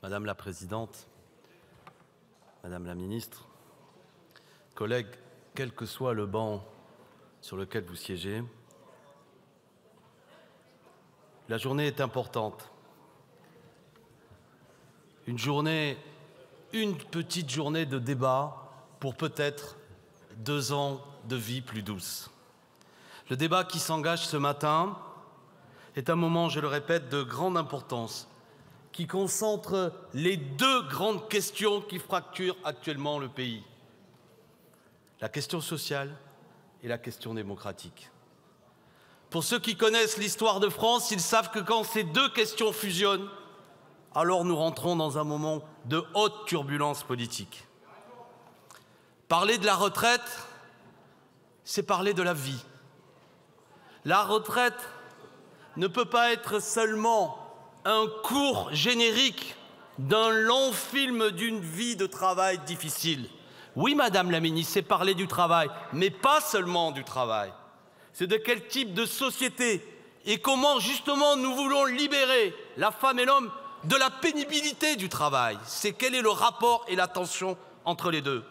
Madame la Présidente, Madame la Ministre, collègues, quel que soit le banc sur lequel vous siégez, la journée est importante. Une petite journée de débat pour peut-être 2 ans de vie plus douce. Le débat qui s'engage ce matin est un moment, je le répète, de grande importance, qui concentre les 2 grandes questions qui fracturent actuellement le pays. La question sociale et la question démocratique. Pour ceux qui connaissent l'histoire de France, ils savent que quand ces 2 questions fusionnent, alors nous rentrons dans un moment de haute turbulence politique. Parler de la retraite, c'est parler de la vie. La retraite ne peut pas être seulement un court générique d'un long film d'une vie de travail difficile. Oui, Madame la Ministre, c'est parler du travail, mais pas seulement du travail. C'est de quel type de société et comment justement nous voulons libérer la femme et l'homme de la pénibilité du travail. C'est quel est le rapport et la tension entre les 2.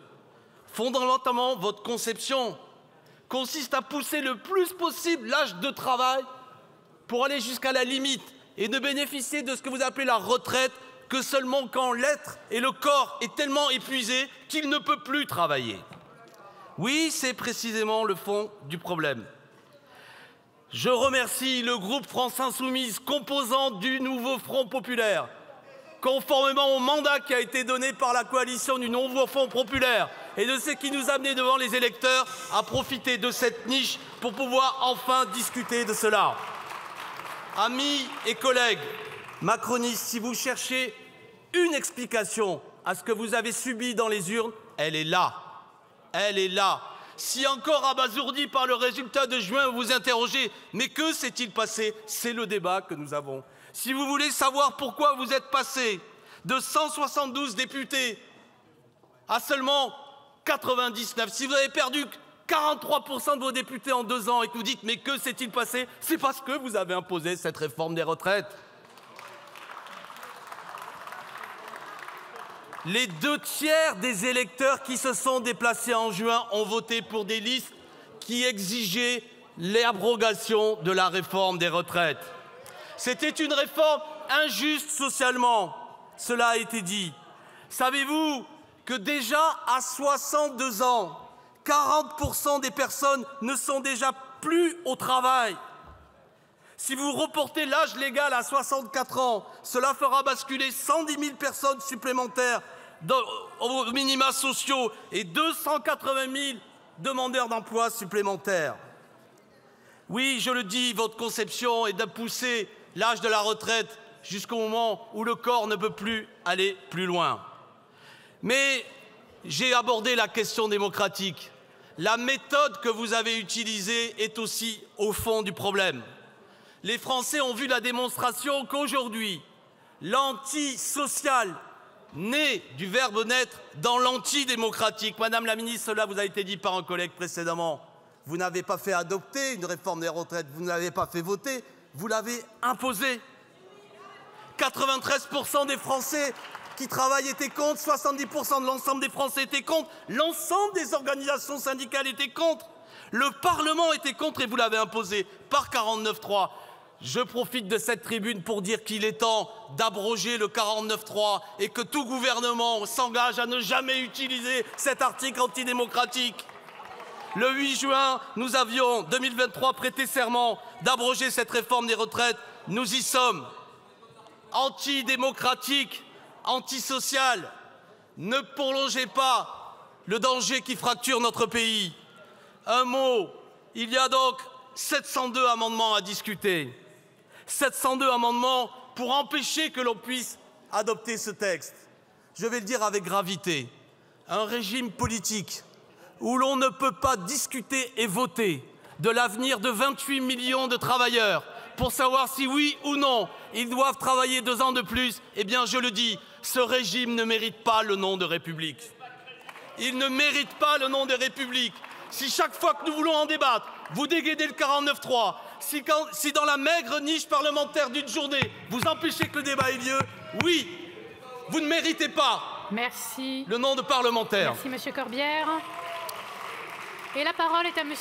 Fondamentalement, votre conception consiste à pousser le plus possible l'âge de travail pour aller jusqu'à la limite et ne bénéficier de ce que vous appelez la retraite que seulement quand l'être et le corps est tellement épuisé qu'il ne peut plus travailler. Oui, c'est précisément le fond du problème. Je remercie le groupe France Insoumise, composant du nouveau Front populaire, conformément au mandat qui a été donné par la coalition du nouveau Front populaire et de ce qui nous a amenés devant les électeurs à profiter de cette niche pour pouvoir enfin discuter de cela. Amis et collègues macronistes, si vous cherchez une explication à ce que vous avez subi dans les urnes, elle est là. Elle est là. Si encore abasourdi par le résultat de juin, vous vous interrogez, mais que s'est-il passé? C'est le débat que nous avons. Si vous voulez savoir pourquoi vous êtes passé de 172 députés à seulement 99, si vous avez perdu 43% de vos députés en 2 ans et que vous dites mais que s'est-il passé? C'est parce que vous avez imposé cette réforme des retraites. Les 2/3 des électeurs qui se sont déplacés en juin ont voté pour des listes qui exigeaient l'abrogation de la réforme des retraites. C'était une réforme injuste socialement, cela a été dit. Savez-vous que déjà à 62 ans, 40% des personnes ne sont déjà plus au travail? Si vous reportez l'âge légal à 64 ans, cela fera basculer 110 000 personnes supplémentaires aux minima sociaux et 280 000 demandeurs d'emploi supplémentaires. Oui, je le dis, votre conception est de pousser l'âge de la retraite jusqu'au moment où le corps ne peut plus aller plus loin. Mais j'ai abordé la question démocratique. La méthode que vous avez utilisée est aussi au fond du problème. Les Français ont vu la démonstration qu'aujourd'hui, l'antisocial naît du verbe naître dans l'antidémocratique. Madame la Ministre, cela vous a été dit par un collègue précédemment. Vous n'avez pas fait adopter une réforme des retraites, vous ne l'avez pas fait voter, vous l'avez imposée. 93% des Français qui travaillent étaient contre, 70% de l'ensemble des Français étaient contre, l'ensemble des organisations syndicales étaient contre, le Parlement était contre et vous l'avez imposé par 49.3. Je profite de cette tribune pour dire qu'il est temps d'abroger le 49.3 et que tout gouvernement s'engage à ne jamais utiliser cet article antidémocratique. Le 8 juin, nous avions, 2023, prêté serment d'abroger cette réforme des retraites. Nous y sommes. Antidémocratique, antisocial, ne prolongez pas le danger qui fracture notre pays. Un mot, il y a donc 702 amendements à discuter. 702 amendements pour empêcher que l'on puisse adopter ce texte. Je vais le dire avec gravité. Un régime politique où l'on ne peut pas discuter et voter de l'avenir de 28 millions de travailleurs pour savoir si oui ou non ils doivent travailler 2 ans de plus, eh bien je le dis, ce régime ne mérite pas le nom de République. Il ne mérite pas le nom de République. Si chaque fois que nous voulons en débattre, vous dégainez le 49.3, si dans la maigre niche parlementaire d'une journée, vous empêchez que le débat ait lieu, oui, Vous ne méritez pas Merci. le nom de parlementaire. Merci, Monsieur Corbière. Et la parole est à Monsieur